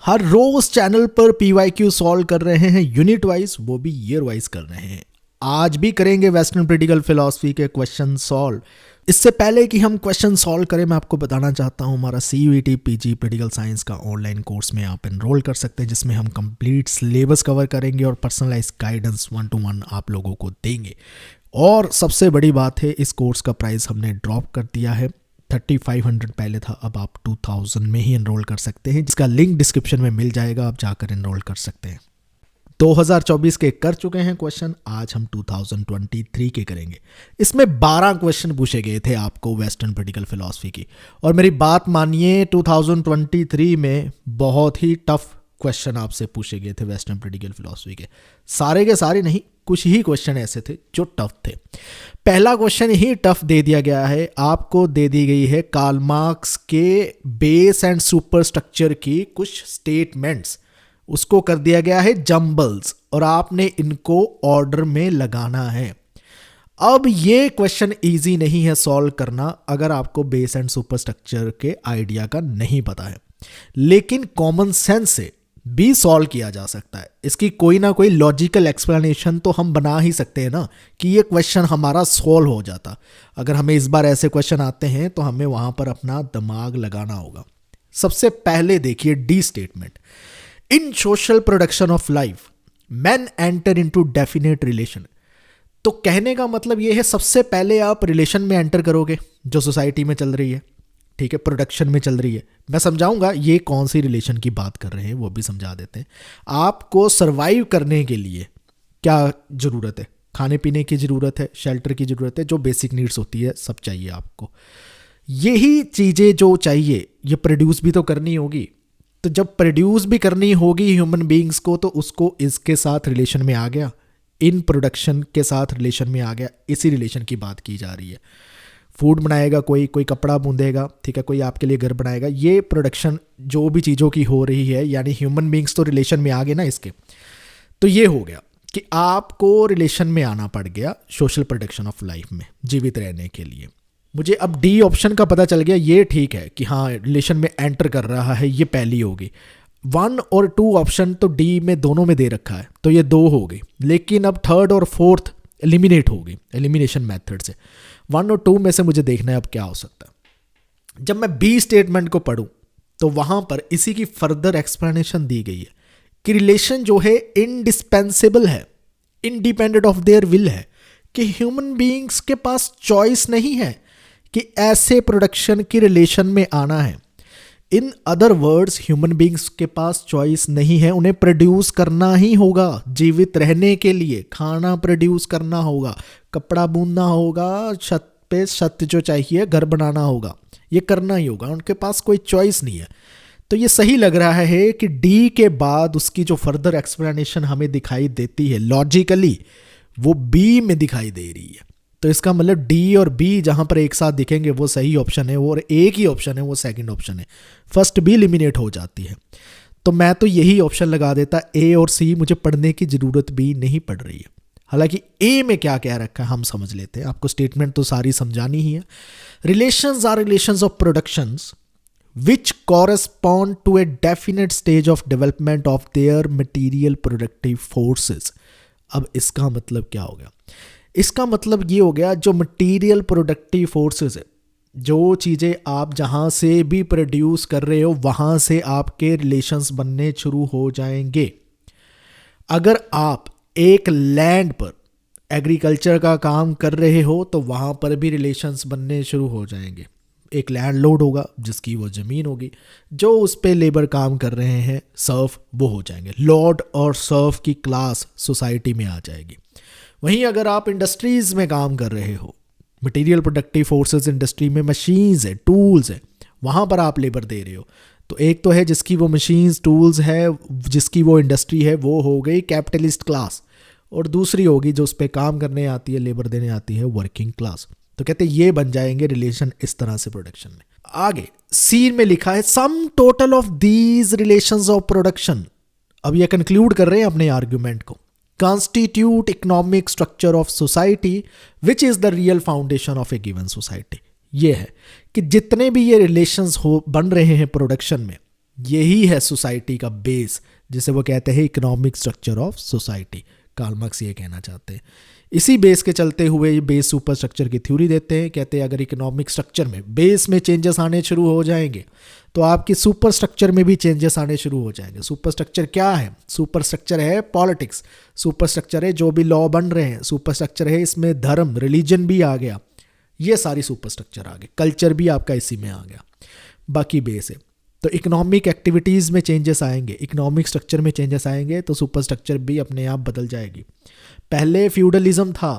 हर रोज channel पर PYQ solve कर रहे हैं यूनिट वाइज, वो भी ईयर वाइज कर रहे हैं। आज भी करेंगे वेस्टर्न पॉलिटिकल फिलॉसफी के क्वेश्चन सॉल्व। इससे पहले कि हम क्वेश्चन सॉल्व करें, मैं आपको बताना चाहता हूं हमारा CUET PG पॉलिटिकल साइंस का ऑनलाइन कोर्स में आप एनरोल कर सकते हैं, जिसमें हम कंप्लीट सिलेबस कवर करेंगे और पर्सनलाइज गाइडेंस 1-to-1 आप लोगों को देंगे। और सबसे बड़ी बात है, इस कोर्स का प्राइस हमने ड्रॉप कर दिया है। 3500 पहले था, अब आप 2000 में ही एनरोल कर सकते हैं, जिसका लिंक डिस्क्रिप्शन में मिल जाएगा, आप जाकर एनरोल कर सकते हैं। 2024 के कर चुके हैं क्वेश्चन, आज हम 2023 के करेंगे। इसमें 12 क्वेश्चन पूछे गए थे आपको वेस्टर्न पॉलिटिकल फिलॉसफी की, और मेरी बात मानिए 2023 में बहुत ही टफ क्वेश्चन आपसे पूछे गए थे वेस्टर्न पॉलिटिकल फिलॉसफी के सारे नहीं, कुछ ही क्वेश्चन ऐसे थे जो टफ थे। पहला क्वेश्चन ही टफ दे दिया गया है आपको, दे दी गई है कार्ल मार्क्स के बेस एंड सुपर स्ट्रक्चर की कुछ स्टेटमेंट्स, उसको कर दिया गया है जंबल्स, और आपने इनको ऑर्डर में लगाना है। अब ये क्वेश्चन इजी नहीं है सॉल्व करना अगर आपको बेस एंड सुपर स्ट्रक्चर के आइडिया का नहीं पता है, लेकिन कॉमन सेंस से भी सॉल्व किया जा सकता है। इसकी कोई ना कोई लॉजिकल एक्सप्लेनेशन तो हम बना ही सकते हैं ना, कि ये क्वेश्चन हमारा सॉल्व हो जाता। अगर हमें इस बार ऐसे क्वेश्चन आते हैं तो हमें वहां पर अपना दिमाग लगाना होगा। सबसे पहले देखिए D statement, in social production of life man enter into definite relation. तो कहने का मतलब ये है, सबसे पहले आप रिलेशन में एंटर करोगे जो सोसाइटी में चल रही है, ठीक है, प्रोडक्शन में चल रही है। मैं समझाऊंगा ये कौन सी रिलेशन की बात कर रहे हैं, वो भी समझा देते हैं। आपको सरवाइव करने के लिए क्या जरूरत है? खाने पीने की जरूरत है, शेल्टर की जरूरत है, जो बेसिक नीड्स होती है सब चाहिए आपको। यही चीजें जो चाहिए ये प्रोड्यूस भी तो करनी होगी। तो जब प्रोड्यूस भी करनी होगी ह्यूमन बींग्स को, तो उसको इसके साथ रिलेशन में आ गया, इन प्रोडक्शन के साथ रिलेशन में आ गया। इसी रिलेशन की बात की जा रही है। फूड बनाएगा कोई कपड़ा बूंदेगा, ठीक है, कोई आपके लिए घर बनाएगा। ये प्रोडक्शन जो भी चीज़ों की हो रही है, यानी ह्यूमन बींग्स तो रिलेशन में आ गए ना इसके। तो ये हो गया कि आपको रिलेशन में आना पड़ गया सोशल प्रोडक्शन ऑफ लाइफ में जीवित रहने के लिए। मुझे अब डी ऑप्शन का पता चल गया, ये ठीक है कि हाँ रिलेशन में एंटर कर रहा है, ये पहली होगी। 1 और 2 ऑप्शन तो डी में दोनों में दे रखा है, तो ये 2 हो गई। लेकिन अब 3rd और 4th एलिमिनेट हो गई एलिमिनेशन मेथड से। 1 और 2 में से मुझे देखना है अब क्या हो सकता है। जब मैं बी स्टेटमेंट को पढ़ूं तो वहां पर इसी की फर्दर एक्सप्लेनेशन दी गई है कि रिलेशन जो है इंडिस्पेंसेबल है, इंडिपेंडेंट ऑफ देयर विल है, कि ह्यूमन बीइंग्स के पास चॉइस नहीं है कि ऐसे प्रोडक्शन की रिलेशन में आना है। In other words, human beings के पास चॉइस नहीं है, उन्हें प्रोड्यूस करना ही होगा जीवित रहने के लिए। खाना प्रोड्यूस करना होगा, कपड़ा बुनना होगा, छत पे छत जो चाहिए, घर बनाना होगा, ये करना ही होगा, उनके पास कोई चॉइस नहीं है। तो ये सही लग रहा है कि डी के बाद उसकी जो फर्दर एक्सप्लेनेशन हमें दिखाई देती है लॉजिकली, वो बी में दिखाई दे रही है। तो इसका मतलब डी और बी जहां पर एक साथ दिखेंगे वो सही ऑप्शन है, और एक ही ऑप्शन है वो सेकंड ऑप्शन है। फर्स्ट बी एलिमिनेट हो जाती है। तो मैं तो यही ऑप्शन लगा देता, ए और सी मुझे पढ़ने की जरूरत भी नहीं पड़ रही है। हालांकि ए में क्या कह रखा है हम समझ लेते हैं, आपको स्टेटमेंट तो सारी समझानी ही है। Relations are relations of productions which correspond to a definite stage of development of their material productive forces. अब इसका मतलब क्या हो गया? इसका मतलब ये हो गया, जो मटीरियल प्रोडक्टिव फोर्सेस है, जो चीज़ें आप जहाँ से भी प्रोड्यूस कर रहे हो वहाँ से आपके रिलेशंस बनने शुरू हो जाएंगे। अगर आप एक लैंड पर एग्रीकल्चर का काम कर रहे हो तो वहाँ पर भी रिलेशंस बनने शुरू हो जाएंगे। एक लैंड लॉर्ड होगा जिसकी वो ज़मीन होगी, जो उस पे लेबर काम कर रहे हैं, सर्फ, वो हो जाएंगे। लॉर्ड और सर्फ की क्लास सोसाइटी में आ जाएगी। वहीं अगर आप इंडस्ट्रीज में काम कर रहे हो, मटेरियल प्रोडक्टिव फोर्सेस इंडस्ट्री में मशीन्स है, टूल्स है, वहाँ पर आप लेबर दे रहे हो। तो एक तो है जिसकी वो मशीन्स टूल्स है, जिसकी वो इंडस्ट्री है, वो हो गई कैपिटलिस्ट क्लास, और दूसरी होगी जो उस पर काम करने आती है, लेबर देने आती है, वर्किंग क्लास। तो कहते हैं ये बन जाएंगे रिलेशन इस तरह से प्रोडक्शन में। आगे सी में लिखा है sum total of these relations of production. अब ये कंक्लूड कर रहे हैं अपने आर्ग्यूमेंट को, constitute economic structure of society which is the real foundation of a given society। ये है कि जितने भी ये रिलेशंस हो बन रहे हैं प्रोडक्शन में, यही है सोसाइटी का बेस, जिसे वो कहते हैं economic structure of society. Karl Marx ये कहना चाहते हैं। इसी बेस के चलते हुए ये बेस सुपर स्ट्रक्चर की थ्योरी देते हैं। कहते हैं अगर इकोनॉमिक स्ट्रक्चर में बेस में चेंजेस आने शुरू हो जाएंगे तो आपकी सुपर स्ट्रक्चर में भी चेंजेस आने शुरू हो जाएंगे। सुपर स्ट्रक्चर क्या है? सुपर स्ट्रक्चर है पॉलिटिक्स, सुपर स्ट्रक्चर है जो भी लॉ बन रहे हैं, सुपर स्ट्रक्चर है इसमें धर्म रिलीजन भी आ गया, ये सारी सुपर स्ट्रक्चर आ गए, कल्चर भी आपका इसी में आ गया, बाकी बेस है। तो इकोनॉमिक एक्टिविटीज़ में चेंजेस आएंगे, इकोनॉमिक स्ट्रक्चर में चेंजेस आएंगे तो सुपर स्ट्रक्चर भी अपने आप बदल जाएगी। पहले फ्यूडलिज्म था,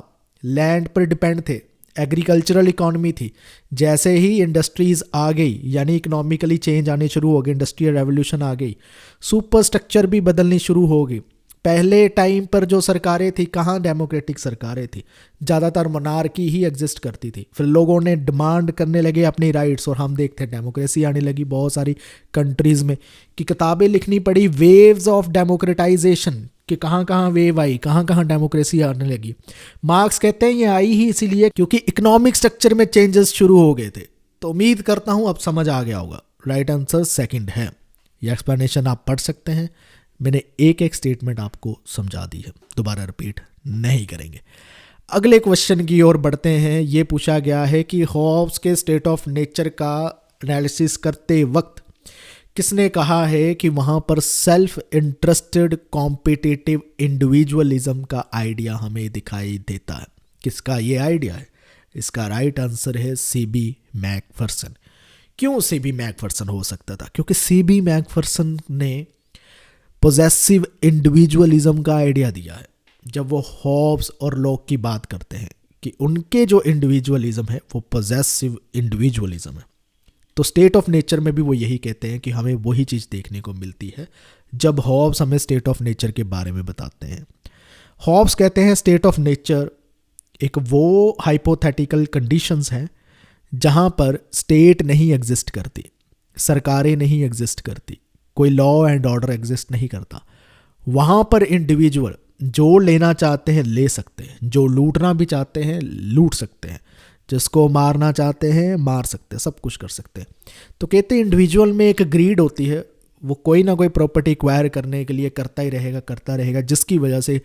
लैंड पर डिपेंड थे, एग्रीकल्चरल इकोनॉमी थी। जैसे ही इंडस्ट्रीज़ आ गई यानी इकोनॉमिकली चेंज आने शुरू हो गए, इंडस्ट्रियल रेवोल्यूशन आ गई, सुपर स्ट्रक्चर भी बदलनी शुरू हो गई। पहले टाइम पर जो सरकारें थी कहाँ डेमोक्रेटिक सरकारें थी, ज़्यादातर मोनार्की ही एग्जिस्ट करती थी। फिर लोगों ने डिमांड करने लगे अपनी राइट्स और हम देखते हैं डेमोक्रेसी आने लगी बहुत सारी कंट्रीज़ में, कि किताबें लिखनी पड़ी वेव्स ऑफ डेमोक्रेटाइजेशन, कि कहाँ कहाँ वेव आई, कहाँ कहाँ डेमोक्रेसी आने लगी। मार्क्स कहते हैं ये आई ही इसीलिए क्योंकि इकोनॉमिक स्ट्रक्चर में चेंजेस शुरू हो गए थे। तो उम्मीद करता हूँ अब समझ आ गया होगा। राइट आंसर सेकंड है। ये एक्सप्लेनेशन आप पढ़ सकते हैं, मैंने एक एक स्टेटमेंट आपको समझा दी है, दोबारा रिपीट नहीं करेंगे। अगले क्वेश्चन की ओर बढ़ते हैं। ये पूछा गया है कि हॉब्स के स्टेट ऑफ नेचर का एनालिसिस करते वक्त किसने कहा है कि वहाँ पर सेल्फ इंटरेस्टेड कॉम्पिटिटिव इंडिविजुअलिज्म का आइडिया हमें दिखाई देता है। किसका ये आइडिया है? इसका राइट आंसर है सीबी मैकफर्सन। क्यों सीबी मैकफर्सन हो सकता था? क्योंकि सीबी मैकफर्सन ने पोजेसिव इंडिविजुअलिज्म का आइडिया दिया है। जब वो हॉब्स और लॉक की बात करते हैं कि उनके जो इंडिविजुअलिज्म है वो पोजेसिव इंडिविजुअलिज्म है, तो स्टेट ऑफ नेचर में भी वो यही कहते हैं कि हमें वही चीज़ देखने को मिलती है जब हॉब्स हमें स्टेट ऑफ नेचर के बारे में बताते हैं। हॉब्स कहते हैं स्टेट ऑफ नेचर एक वो हाइपोथेटिकल कंडीशंस हैं जहाँ पर स्टेट नहीं एग्जिस्ट करती, सरकारें नहीं एग्जिस्ट करती, कोई लॉ एंड ऑर्डर एग्जिस्ट नहीं करता। वहाँ पर इंडिविजुअल जो लेना चाहते हैं ले सकते हैं, जो लूटना भी चाहते हैं लूट सकते हैं, जिसको मारना चाहते हैं मार सकते हैं, सब कुछ कर सकते हैं। तो कहते हैं इंडिविजुअल में एक ग्रीड होती है, वो कोई ना कोई प्रॉपर्टी एक्वायर करने के लिए करता ही रहेगा, करता रहेगा, जिसकी वजह से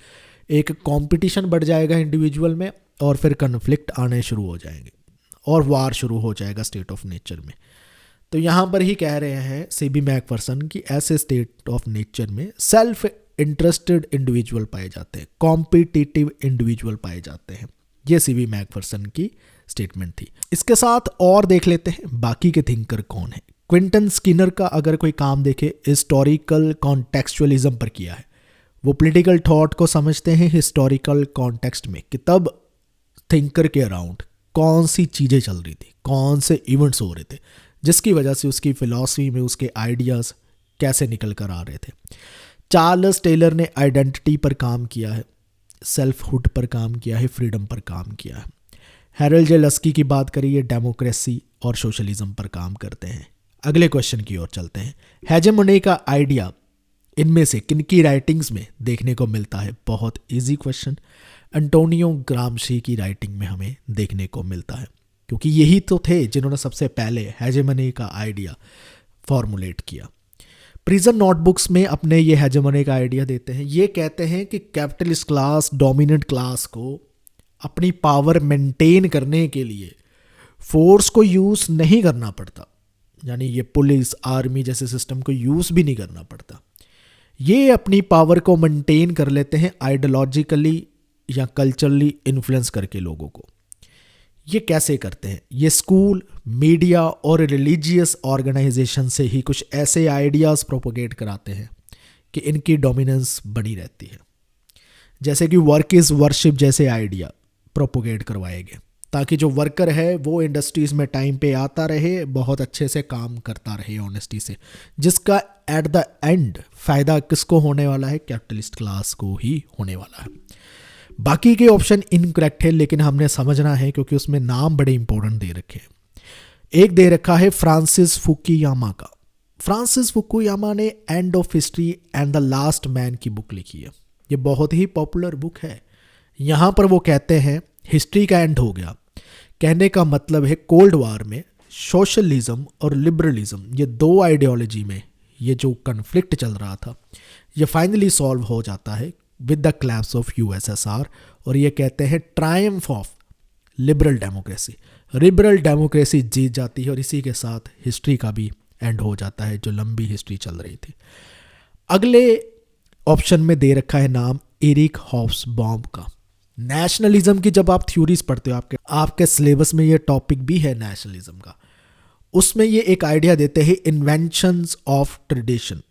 एक कंपटीशन बढ़ जाएगा इंडिविजुअल में और फिर कन्फ्लिक्ट आने शुरू हो जाएंगे और वार शुरू हो जाएगा स्टेट ऑफ नेचर में। तो यहाँ पर ही कह रहे हैं सीबी मैकफर्सन कि ऐसे स्टेट ऑफ नेचर में सेल्फ इंटरेस्टेड इंडिविजुअल पाए जाते हैं, कॉम्पिटिटिव इंडिविजुअल पाए जाते हैं। ये सीबी मैकफर्सन की स्टेटमेंट थी। इसके साथ और देख लेते हैं बाकी के थिंकर कौन है। क्विंटन स्किनर का अगर कोई काम देखे, हिस्टोरिकल कॉन्टेक्चुअलिज्म पर किया है। वो पॉलिटिकल थॉट को समझते हैं हिस्टोरिकल कॉन्टेक्स्ट में कि तब थिंकर के अराउंड कौन सी चीज़ें चल रही थी, कौन से इवेंट्स हो रहे थे, जिसकी वजह से उसकी फिलॉसफी में उसके आइडियाज़ कैसे निकल कर आ रहे थे। चार्ल्स टेलर ने आइडेंटिटी पर काम किया है, सेल्फहुड पर काम किया है, फ्रीडम पर काम किया है। हैरोल्ड जे लस्की की बात करिए, डेमोक्रेसी और सोशलिज्म पर काम करते हैं। अगले क्वेश्चन की ओर चलते हैं। हेजेमोनी का आइडिया इनमें से किनकी राइटिंग्स में देखने को मिलता है? बहुत इजी क्वेश्चन। एंटोनियो ग्राम्शी की राइटिंग में हमें देखने को मिलता है, क्योंकि यही तो थे जिन्होंने सबसे पहले हेजेमनी का आइडिया फॉर्मुलेट किया। प्रिजन नोटबुक्स में अपने ये हेजेमनी का आइडिया देते हैं। ये कहते हैं कि कैपिटलिस्ट क्लास, डोमिनेंट क्लास को अपनी पावर मेंटेन करने के लिए फोर्स को यूज़ नहीं करना पड़ता, यानी ये पुलिस आर्मी जैसे सिस्टम को यूज़ भी नहीं करना पड़ता। ये अपनी पावर को मेंटेन कर लेते हैं आइडियोलॉजिकली या कल्चरली इन्फ्लुएंस करके लोगों को। ये कैसे करते हैं? ये स्कूल, मीडिया और रिलीजियस ऑर्गेनाइजेशन से ही कुछ ऐसे आइडियाज़ प्रोपोगेट कराते हैं कि इनकी डोमिनेंस बनी रहती है। जैसे कि वर्क इज़ वर्शिप जैसे आइडिया प्रोपोगेट करवाए गए, ताकि जो वर्कर है वो इंडस्ट्रीज़ में टाइम पे आता रहे, बहुत अच्छे से काम करता रहे ऑनेस्टी से, जिसका एट द एंड फ़ायदा किसको होने वाला है? कैपिटलिस्ट क्लास को ही होने वाला है। बाकी के ऑप्शन इनकरेक्ट है, लेकिन हमने समझना है क्योंकि उसमें नाम बड़े इंपॉर्टेंट दे रखे हैं। एक दे रखा है फ्रांसिस फुकुयामा का। फ्रांसिस फुकुयामा ने end of history and the last man की बुक लिखी है। ये बहुत ही पॉपुलर बुक है। यहाँ पर वो कहते हैं हिस्ट्री का एंड हो गया। कहने का मतलब है कोल्ड वार में सोशलिज्म और लिबरलिज्म, ये दो आइडियोलॉजी में ये जो कन्फ्लिक्ट चल रहा था, ये फाइनली सॉल्व हो जाता है with the collapse of USSR, और ये कहते हैं triumph of liberal democracy. Liberal democracy जीत जाती है और इसी के साथ हिस्ट्री का भी एंड हो जाता है, जो लंबी हिस्ट्री चल रही थी। अगले ऑप्शन में दे रखा है नाम एरिक हॉब्सबॉम का। नेशनलिज्म की जब आप थ्योरीज पढ़ते हो, आपके सिलेबस में ये टॉपिक भी है नेशनलिज्म का, उसमें ये एक आइडिया देते हैं इन्वेंशंस ऑफ ट्रेडिशन।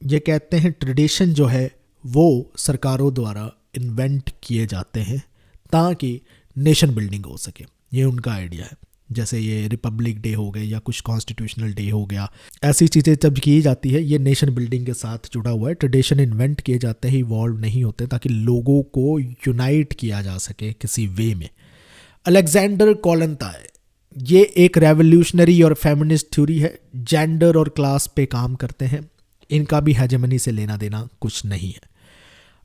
ये कहते हैं ट्रेडिशन जो है वो सरकारों द्वारा इन्वेंट किए जाते हैं ताकि नेशन बिल्डिंग हो सके। ये उनका आइडिया है। जैसे ये रिपब्लिक डे हो गए या कुछ कॉन्स्टिट्यूशनल डे हो गया, ऐसी चीज़ें जब की जाती है ये नेशन बिल्डिंग के साथ जुड़ा हुआ है। ट्रेडिशन इन्वेंट किए जाते हैं, इवॉल्व नहीं होते, ताकि लोगों को यूनाइट किया जा सके किसी वे में। अलेक्जेंडर कोलंताय, ये एक रेवोल्यूशनरी और फेमिनिस्ट थ्योरी है, जेंडर और क्लास पे काम करते हैं। इनका भी हेजेमनी से लेना देना कुछ नहीं है।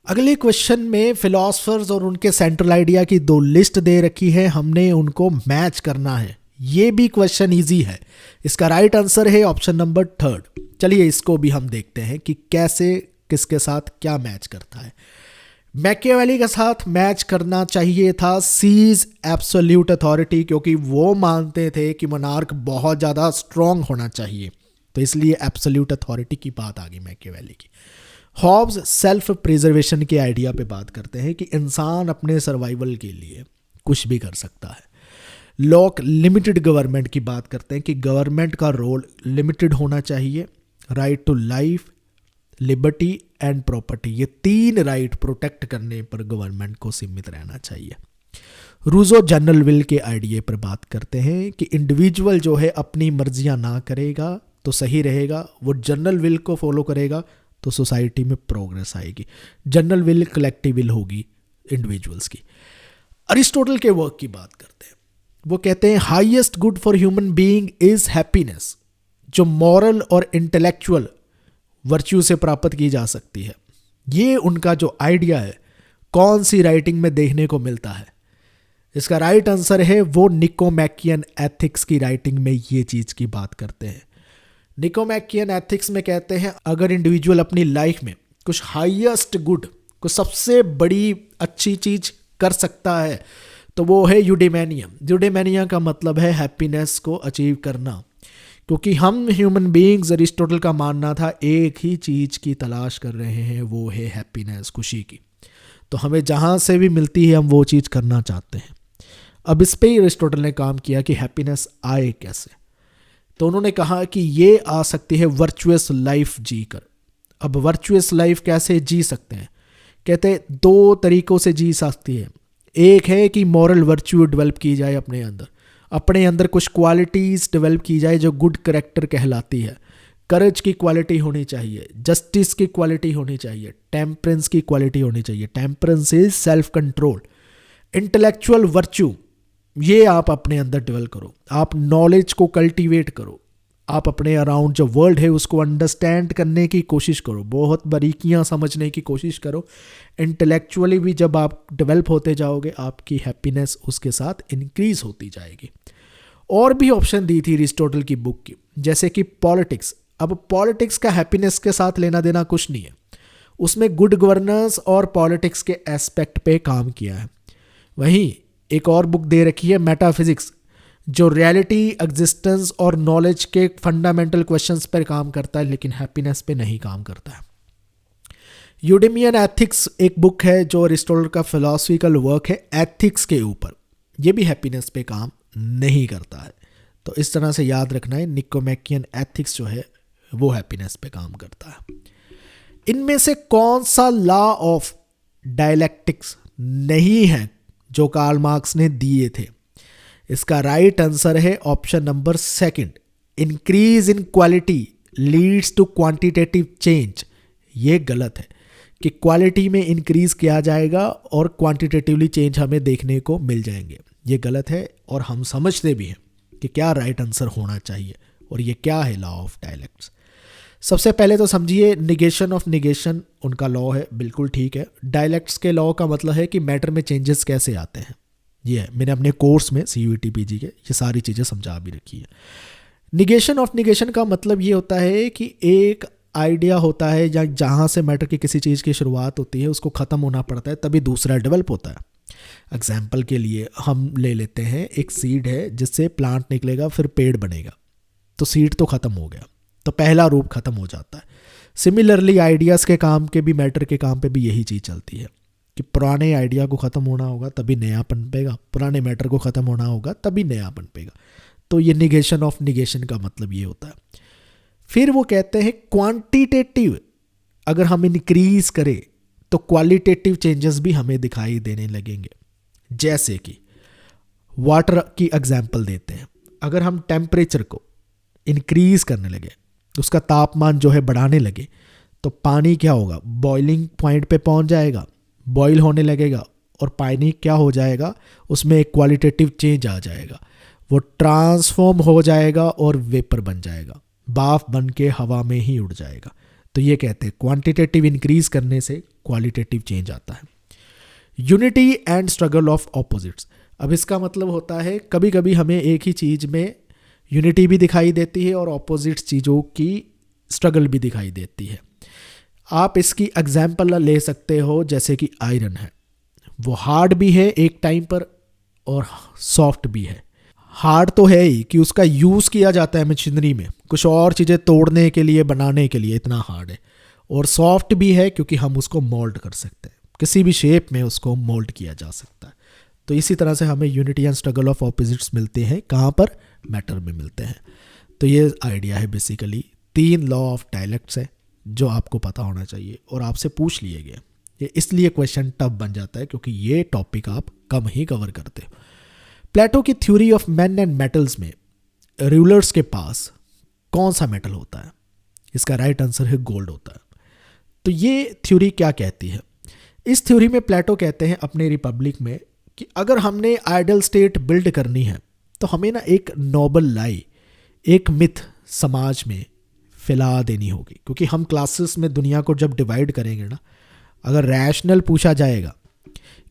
अगले क्वेश्चन में फिलोसफर्स और उनके सेंट्रल आइडिया की 2 लिस्ट दे रखी है, हमने उनको मैच करना है। ये भी क्वेश्चन इजी है। इसका राइट आंसर है ऑप्शन नंबर 3। चलिए इसको भी हम देखते हैं कि कैसे किसके साथ क्या मैच करता है। मैकियावेली के साथ मैच करना चाहिए था सीज एब्सोल्यूट अथॉरिटी, क्योंकि वो मानते थे कि मोनार्क बहुत ज़्यादा स्ट्रॉन्ग होना चाहिए, तो इसलिए एब्सोल्यूट अथॉरिटी की बात आ गई मैकियावेली की। हॉब्स सेल्फ प्रिजर्वेशन के आइडिया पे बात करते हैं कि इंसान अपने सर्वाइवल के लिए कुछ भी कर सकता है। लॉक लिमिटेड गवर्नमेंट की बात करते हैं कि गवर्नमेंट का रोल लिमिटेड होना चाहिए। Right to life, liberty and property, ये 3 राइट प्रोटेक्ट करने पर गवर्नमेंट को सीमित रहना चाहिए। रूजो जनरल विल के आइडिया पर बात करते हैं कि इंडिविजुअल जो है अपनी मर्जियां ना करेगा तो सही रहेगा, वो जनरल विल को फॉलो करेगा तो सोसाइटी में प्रोग्रेस आएगी। जनरल विल कलेक्टिव विल होगी इंडिविजुअल्स की। अरिस्टोटल के वर्क की बात करते हैं, वो कहते हैं highest good for human being is happiness, जो मॉरल और इंटेलेक्चुअल वर्च्यू से प्राप्त की जा सकती है। ये उनका जो आइडिया है कौन सी राइटिंग में देखने को मिलता है? इसका राइट आंसर है वो निकोमैकियन एथिक्स की राइटिंग में ये चीज़ की बात करते हैं। निकोमैकियन एथिक्स में कहते हैं अगर इंडिविजुअल अपनी लाइफ में कुछ हाईएस्ट गुड, कुछ सबसे बड़ी अच्छी चीज़ कर सकता है तो वो है यूडेमेनिया। यूडेमेनिया का मतलब है हैप्पीनेस को अचीव करना, क्योंकि हम ह्यूमन बीइंग्स, अरिस्टोटल का मानना था, एक ही चीज़ की तलाश कर रहे हैं, वो है हैप्पीनेस, खुशी की। तो हमें जहाँ से भी मिलती है हम वो चीज़ करना चाहते हैं। अब इस पे ही अरिस्टोटल ने काम किया कि हैप्पीनेस आए कैसे, तो उन्होंने कहा कि ये आ सकती है वर्चुअस लाइफ जी कर। अब वर्चुअस लाइफ कैसे जी सकते हैं? कहते हैं 2 तरीक़ों से जी सकती है। एक है कि मॉरल वर्च्यू डेवलप की जाए अपने अंदर कुछ क्वालिटीज़ डेवलप की जाए जो गुड करेक्टर कहलाती है। करेज की क्वालिटी होनी चाहिए, जस्टिस की क्वालिटी होनी चाहिए, टेम्परेंस की क्वालिटी होनी चाहिए। Temperance is self control. Intellectual virtue, ये आप अपने अंदर डेवलप करो। आप नॉलेज को कल्टीवेट करो, आप अपने अराउंड जो वर्ल्ड है उसको अंडरस्टैंड करने की कोशिश करो, बहुत बारीकियां समझने की कोशिश करो। इंटेलेक्चुअली भी जब आप डेवलप होते जाओगे आपकी हैप्पीनेस उसके साथ इंक्रीज होती जाएगी। और भी ऑप्शन दी थी अरिस्टोटल की बुक की, जैसे कि पॉलिटिक्स। अब पॉलिटिक्स का हैप्पीनेस के साथ लेना देना कुछ नहीं है, उसमें गुड गवर्नेंस और पॉलिटिक्स के एस्पेक्ट पे काम किया है। वहीं एक और बुक दे रखी है मेटाफिजिक्स, जो रियलिटी, एग्जिस्टेंस और नॉलेज के फंडामेंटल क्वेश्चंस पर काम करता है, लेकिन हैप्पीनेस पे नहीं काम करता है। यूडेमियन एथिक्स एक बुक है जो अरिस्टोटल का फिलॉसफिकल वर्क है एथिक्स के ऊपर, ये भी हैप्पीनेस पे काम नहीं करता है। तो इस तरह से याद रखना है, निकोमैकियन एथिक्स जो है वो हैप्पीनेस पे काम करता है। इनमें से कौन सा लॉ ऑफ डायलेक्टिक्स नहीं है जो कार्ल मार्क्स ने दिए थे? इसका राइट आंसर है option number 2, increase in quality leads to quantitative change. ये गलत है कि क्वालिटी में इंक्रीज किया जाएगा और क्वांटिटेटिवली चेंज हमें देखने को मिल जाएंगे। ये गलत है और हम समझते भी हैं कि क्या राइट आंसर होना चाहिए और ये क्या है लॉ ऑफ डायलेक्ट्स। सबसे पहले तो समझिए निगेशन ऑफ निगेशन उनका लॉ है, बिल्कुल ठीक है। डायलेक्ट्स के लॉ का मतलब है कि मैटर में चेंजेस कैसे आते हैं। ये है, मैंने अपने कोर्स में CUET PG के ये सारी चीज़ें समझा भी रखी है। निगेशन ऑफ निगेशन का मतलब ये होता है कि एक आइडिया होता है या जहाँ से मैटर की किसी चीज़ की शुरुआत होती है उसको ख़त्म होना पड़ता है, तभी दूसरा डेवलप होता है। एग्जाम्पल के लिए हम ले लेते हैं, एक सीड है जिससे प्लांट निकलेगा फिर पेड़ बनेगा, तो सीड तो ख़त्म हो गया, तो पहला रूप ख़त्म हो जाता है। सिमिलरली आइडियाज़ के काम के भी, मैटर के काम पे भी यही चीज़ चलती है कि पुराने आइडिया को ख़त्म होना होगा तभी नया पनपेगा, पुराने मैटर को ख़त्म होना होगा तभी नया पनपेगा। तो ये निगेशन ऑफ निगेशन का मतलब ये होता है। फिर वो कहते हैं क्वांटिटेटिव, अगर हम इंक्रीज करें तो क्वालिटेटिव चेंजेस भी हमें दिखाई देने लगेंगे। जैसे कि वाटर की एग्जांपल देते हैं, अगर हम टेम्परेचर को इंक्रीज करने लगे, उसका तापमान जो है बढ़ाने लगे, तो पानी क्या होगा, बॉइलिंग पॉइंट पे पहुंच जाएगा, बॉईल होने लगेगा और पानी क्या हो जाएगा, उसमें एक क्वालिटेटिव चेंज आ जाएगा, वो ट्रांसफॉर्म हो जाएगा और वेपर बन जाएगा, भाप बन के हवा में ही उड़ जाएगा। तो ये कहते हैं क्वांटिटेटिव इंक्रीज करने से क्वालिटेटिव चेंज आता है। Unity and struggle of opposites, अब इसका मतलब होता है कभी कभी हमें एक ही चीज़ में यूनिटी भी दिखाई देती है और ऑपोजिट चीज़ों की स्ट्रगल भी दिखाई देती है। आप इसकी एग्जाम्पल ले सकते हो, जैसे कि आयरन है, वो हार्ड भी है एक टाइम पर और सॉफ्ट भी है। हार्ड तो है ही कि उसका यूज़ किया जाता है मशीनरी में, कुछ और चीज़ें तोड़ने के लिए, बनाने के लिए, इतना हार्ड है। और सॉफ्ट भी है क्योंकि हम उसको मोल्ड कर सकते हैं, किसी भी शेप में उसको मोल्ड किया जा सकता है। तो इसी तरह से हमें unity and struggle of opposites मिलते हैं, कहाँ पर, मैटर में मिलते हैं। तो ये आइडिया है बेसिकली। 3 लॉ ऑफ डायलेक्ट्स है जो आपको पता होना चाहिए और आपसे पूछ लिए गए। ये इसलिए क्वेश्चन टफ बन जाता है क्योंकि ये टॉपिक आप कम ही कवर करते हो। प्लेटो की theory of man and metals में रूलर्स के पास कौन सा मेटल होता है? इसका राइट आंसर है गोल्ड होता है। तो ये थ्योरी क्या कहती है? इस थ्योरी में प्लेटो कहते हैं अपने रिपब्लिक में कि अगर हमने आइडल स्टेट बिल्ड करनी है तो हमें ना एक नोबल लाई, एक मिथ समाज में फैला देनी होगी। क्योंकि हम क्लासेस में दुनिया को जब डिवाइड करेंगे ना, अगर रैशनल पूछा जाएगा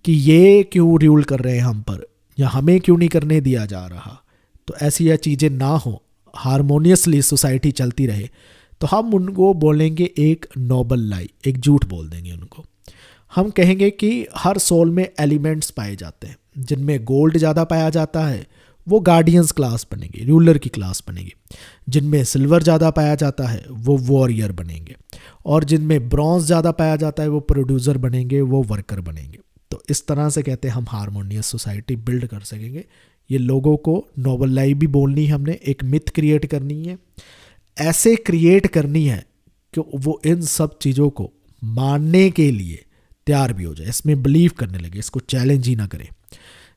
कि ये क्यों रूल कर रहे हैं हम पर या हमें क्यों नहीं करने दिया जा रहा, तो ऐसी यह चीज़ें ना हो, हारमोनियसली सोसाइटी चलती रहे, तो हम उनको बोलेंगे एक नोबल लाई, एक झूठ बोल देंगे उनको। हम कहेंगे कि हर सोल में एलिमेंट्स पाए जाते हैं, जिनमें गोल्ड ज़्यादा पाया जाता है वो गार्डियंस क्लास बनेंगे, रूलर की क्लास बनेगी। जिनमें सिल्वर ज़्यादा पाया जाता है वो वॉरियर बनेंगे, और जिनमें ब्रॉन्ज ज़्यादा पाया जाता है वो प्रोड्यूसर बनेंगे, वो वर्कर बनेंगे। तो इस तरह से कहते हैं हम हारमोनियस सोसाइटी बिल्ड कर सकेंगे। ये लोगों को नोबल लाई भी बोलनी है, हमने एक मिथ क्रिएट करनी है, ऐसे क्रिएट करनी है कि वो इन सब चीज़ों को मानने के लिए तैयार भी हो जाए, इसमें बिलीव करने लगे, इसको चैलेंज ही ना करें।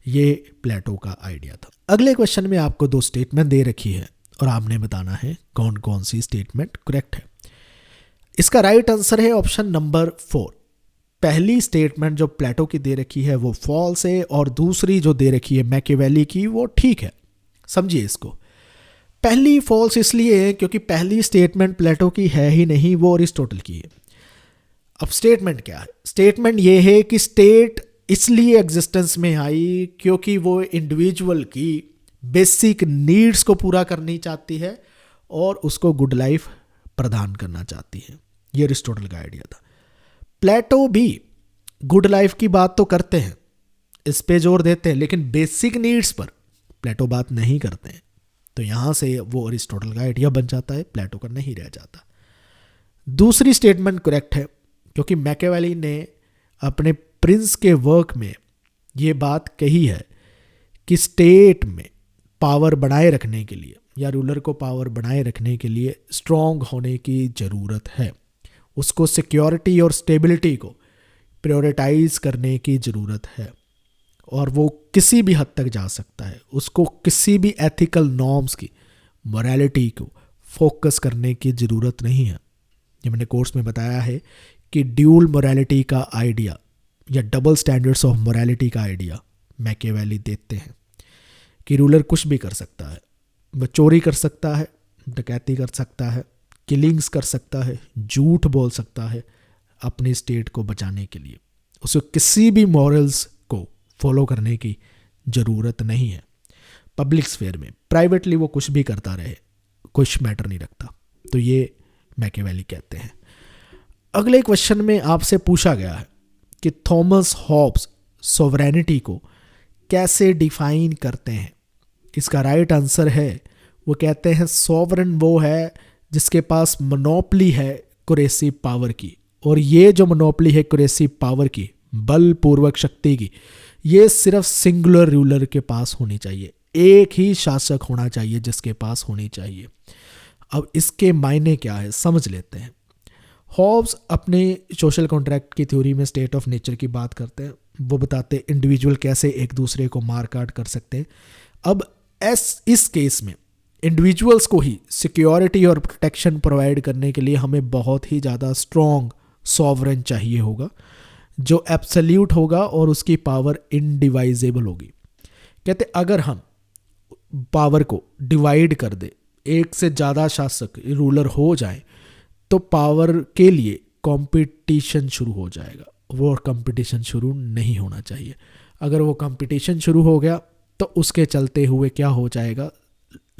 ये प्लेटो का आइडिया था। अगले क्वेश्चन में आपको 2 स्टेटमेंट दे रखी है और आपने बताना है कौन कौन सी स्टेटमेंट करेक्ट है। इसका राइट आंसर है ऑप्शन नंबर 4। पहली स्टेटमेंट जो प्लेटो की दे रखी है वो फॉल्स है, और दूसरी जो दे रखी है मैकियावेली की वो ठीक है। समझिए इसको। पहली फॉल्स इसलिए है क्योंकि पहली स्टेटमेंट प्लेटो की है ही नहीं, वो अरिस्टोटल की है। अब स्टेटमेंट क्या है? स्टेटमेंट ये है कि स्टेट इसलिए एग्जिस्टेंस में आई क्योंकि वो इंडिविजुअल की बेसिक नीड्स को पूरा करनी चाहती है और उसको गुड लाइफ प्रदान करना चाहती है। ये अरिस्टोटल का आइडिया था। प्लेटो भी गुड लाइफ की बात तो करते हैं, इस पे जोर देते हैं, लेकिन बेसिक नीड्स पर प्लेटो बात नहीं करते हैं। तो यहाँ से वो अरिस्टोटल का आइडिया बन जाता है, प्लेटो का नहीं रह जाता। दूसरी स्टेटमेंट करेक्ट है क्योंकि मैकियावेली ने अपने प्रिंस के वर्क में ये बात कही है कि स्टेट में पावर बनाए रखने के लिए या रूलर को पावर बनाए रखने के लिए स्ट्रॉन्ग होने की ज़रूरत है, उसको सिक्योरिटी और स्टेबिलिटी को प्रायोरिटाइज करने की ज़रूरत है, और वो किसी भी हद तक जा सकता है। उसको किसी भी एथिकल नॉर्म्स की, मोरालिटी को फोकस करने की ज़रूरत नहीं है। ये मैंने कोर्स में बताया है कि ड्यूल मोरालिटी का आइडिया या डबल स्टैंडर्ड्स ऑफ मोरालिटी का आइडिया मैकियावेली देते हैं कि रूलर कुछ भी कर सकता है, वह चोरी कर सकता है, डकैती कर सकता है, किलिंग्स कर सकता है, झूठ बोल सकता है अपनी स्टेट को बचाने के लिए। उसे किसी भी मॉरल्स को फॉलो करने की ज़रूरत नहीं है। पब्लिक स्फेयर में, प्राइवेटली वो कुछ भी करता रहे, कुछ मैटर नहीं रखता। तो ये मैकियावेली कहते हैं। अगले क्वेश्चन में आपसे पूछा गया है कि थॉमस हॉब्स सॉवरेनिटी को कैसे डिफाइन करते हैं। इसका राइट आंसर है, वो कहते हैं सॉवरेन वो है जिसके पास मोनोपली है कुरेसी पावर की, और ये जो मोनोपली है कुरेसी पावर की, बलपूर्वक शक्ति की, ये सिर्फ सिंगुलर रूलर के पास होनी चाहिए, एक ही शासक होना चाहिए जिसके पास होनी चाहिए। अब इसके मायने क्या है समझ लेते हैं। हॉब्स अपने सोशल कॉन्ट्रैक्ट की थ्योरी में स्टेट ऑफ नेचर की बात करते हैं। वो बताते हैं इंडिविजुअल कैसे एक दूसरे को मार काट कर सकते हैं। अब इस केस में इंडिविजुअल्स को ही सिक्योरिटी और प्रोटेक्शन प्रोवाइड करने के लिए हमें बहुत ही ज़्यादा स्ट्रॉन्ग सॉवरेन चाहिए होगा, जो एब्सोल्यूट होगा और उसकी पावर इनडिवाइजेबल होगी। कहते अगर हम पावर को डिवाइड कर दे, एक से ज़्यादा शासक रूलर हो जाए, तो पावर के लिए कंपटीशन शुरू हो जाएगा। वो कंपटीशन शुरू नहीं होना चाहिए। अगर वो कंपटीशन शुरू हो गया तो उसके चलते हुए क्या हो जाएगा,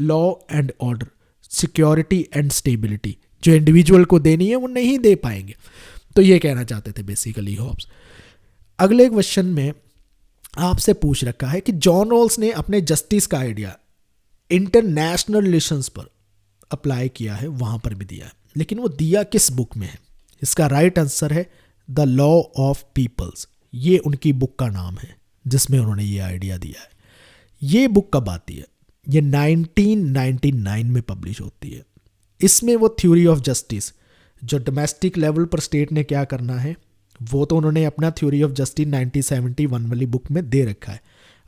law and order, security and stability जो इंडिविजुअल को देनी है वो नहीं दे पाएंगे। तो ये कहना चाहते थे बेसिकली हॉब्स। अगले क्वेश्चन में आपसे पूछ रखा है कि जॉन रॉल्स ने अपने जस्टिस का आइडिया इंटरनेशनल रिलेशंस पर अप्लाई किया है, वहां पर भी दिया है, लेकिन वो दिया किस बुक में है। इसका राइट आंसर है द लॉ ऑफ पीपल्स। ये उनकी बुक का नाम है जिसमें उन्होंने ये आइडिया दिया है। ये बुक कब आती है, ये 1999 में पब्लिश होती है। इसमें वो थ्योरी ऑफ जस्टिस जो डोमेस्टिक लेवल पर स्टेट ने क्या करना है, वो तो उन्होंने अपना थ्योरी ऑफ जस्टिस 1971 वाली बुक में दे रखा है।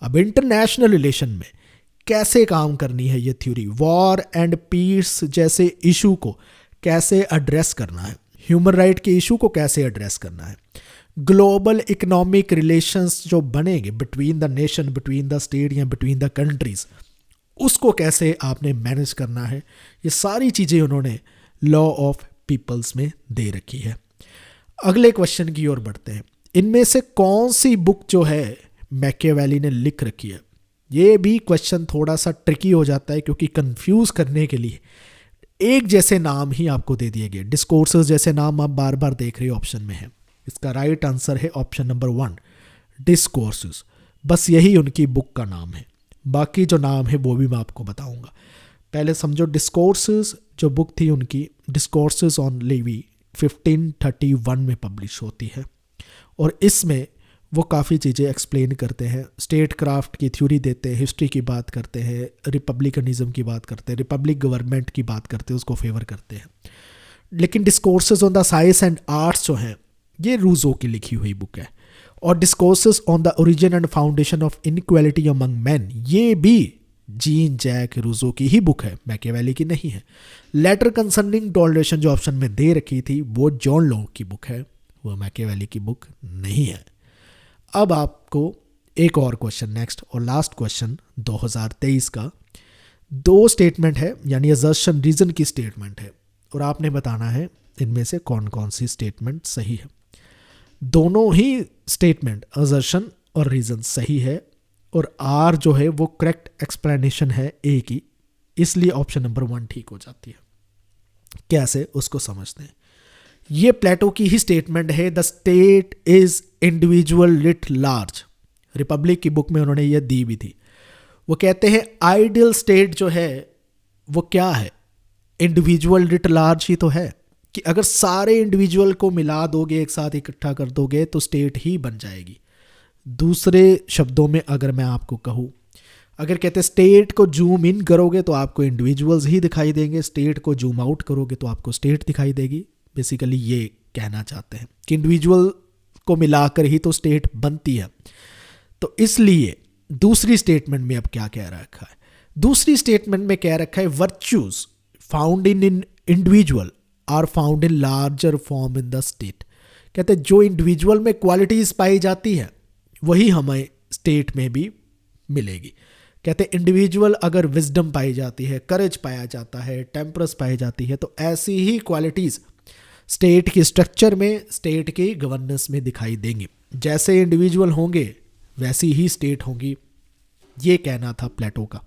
अब इंटरनेशनल रिलेशन में कैसे काम करनी है ये थ्योरी, वॉर एंड पीस जैसे इशू को कैसे एड्रेस करना है, ह्यूमन राइट के इशू को कैसे एड्रेस करना है, ग्लोबल इकोनॉमिक रिलेशंस जो बनेंगे between the nation, between the state या बिटवीन द कंट्रीज, उसको कैसे आपने मैनेज करना है, ये सारी चीज़ें उन्होंने लॉ ऑफ पीपल्स में दे रखी है। अगले क्वेश्चन की ओर बढ़ते हैं। इनमें से कौन सी बुक जो है मैकियावेली ने लिख रखी है। ये भी क्वेश्चन थोड़ा सा ट्रिकी हो जाता है क्योंकि कंफ्यूज करने के लिए एक जैसे नाम ही आपको दे दिए गए, डिस्कोर्सेस जैसे नाम आप बार बार देख रहे हो ऑप्शन में है। इसका राइट आंसर है ऑप्शन नंबर 1 डिस्कोर्सेस। बस यही उनकी बुक का नाम है, बाकी जो नाम है वो भी मैं आपको बताऊंगा। पहले समझो डिस्कोर्सेस जो बुक थी उनकी, डिस्कोर्सेस ऑन लेवी 1531 में पब्लिश होती है, और इसमें वो काफ़ी चीज़ें एक्सप्लेन करते हैं, स्टेट क्राफ्ट की थ्योरी देते हैं, हिस्ट्री की बात करते हैं, रिपब्लिकनिज्म की बात करते हैं, रिपब्लिक गवर्नमेंट की बात करते हैं, उसको फेवर करते हैं। लेकिन discourses on the science and arts जो हैं ये रूजो की लिखी हुई बुक है, और discourses on the origin and foundation of inequality among man ये भी जीन जैक रूजो की ही बुक है, मैकियावेली की नहीं है। लेटर कंसर्निंग टॉलरेशन जो ऑप्शन में दे रखी थी वो जॉन लॉक की बुक है, वो मैकियावेली की बुक नहीं है। अब आपको एक और क्वेश्चन, नेक्स्ट और लास्ट क्वेश्चन 2023 का, 2 स्टेटमेंट है यानी असर्शन रीजन की स्टेटमेंट है, और आपने बताना है इनमें से कौन कौन सी स्टेटमेंट सही है। दोनों ही स्टेटमेंट असर्शन और रीजन सही है, और आर जो है वो करेक्ट एक्सप्लेनेशन है ए की, इसलिए ऑप्शन नंबर 1 ठीक हो जाती है। कैसे उसको समझते हैं। ये प्लेटो की ही स्टेटमेंट है, the state is individual writ large. Republic की बुक में उन्होंने ये दी भी थी। वो कहते हैं आइडियल स्टेट जो है वो क्या है, इंडिविजुअल रिट लार्ज ही तो है, कि अगर सारे इंडिविजुअल को मिला दोगे, एक साथ इकट्ठा कर दोगे तो स्टेट ही बन जाएगी। दूसरे शब्दों में अगर मैं आपको कहूँ, अगर कहते स्टेट को जूम इन करोगे तो आपको इंडिविजुअल्स ही दिखाई देंगे, स्टेट को जूम आउट करोगे तो आपको स्टेट दिखाई देगी। बेसिकली ये कहना चाहते हैं कि इंडिविजुअल को मिलाकर ही तो स्टेट बनती है। तो इसलिए दूसरी स्टेटमेंट में अब क्या कह रखा है, दूसरी स्टेटमेंट में कह रखा है virtues found in individual are found in larger form in the state. कहते हैं जो इंडिविजुअल में क्वालिटीज पाई जाती है वही हमें स्टेट में भी मिलेगी। कहते हैं इंडिविजुअल अगर विजडम पाई जाती है, करेज पाया जाता है, टेम्परस पाई जाती है, तो ऐसी ही क्वालिटीज स्टेट की स्ट्रक्चर में, स्टेट की गवर्नेंस में दिखाई देंगी। जैसे इंडिविजुअल होंगे वैसी ही स्टेट होंगी, ये कहना था प्लेटो का।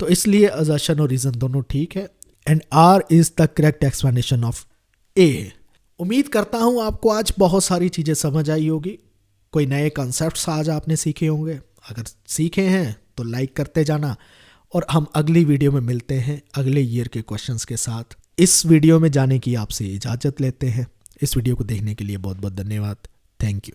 तो इसलिए असर्शन और रीजन दोनों ठीक है। And R is the correct explanation of A. उम्मीद करता हूँ आपको आज बहुत सारी चीज़ें समझ आई होगी, कोई नए कॉन्सेप्ट्स आज आपने सीखे होंगे। अगर सीखे हैं तो लाइक करते जाना, और हम अगली वीडियो में मिलते हैं अगले ईयर के क्वेश्चंस के साथ। इस वीडियो में जाने की आपसे इजाज़त लेते हैं। इस वीडियो को देखने के लिए बहुत बहुत धन्यवाद। Thank you.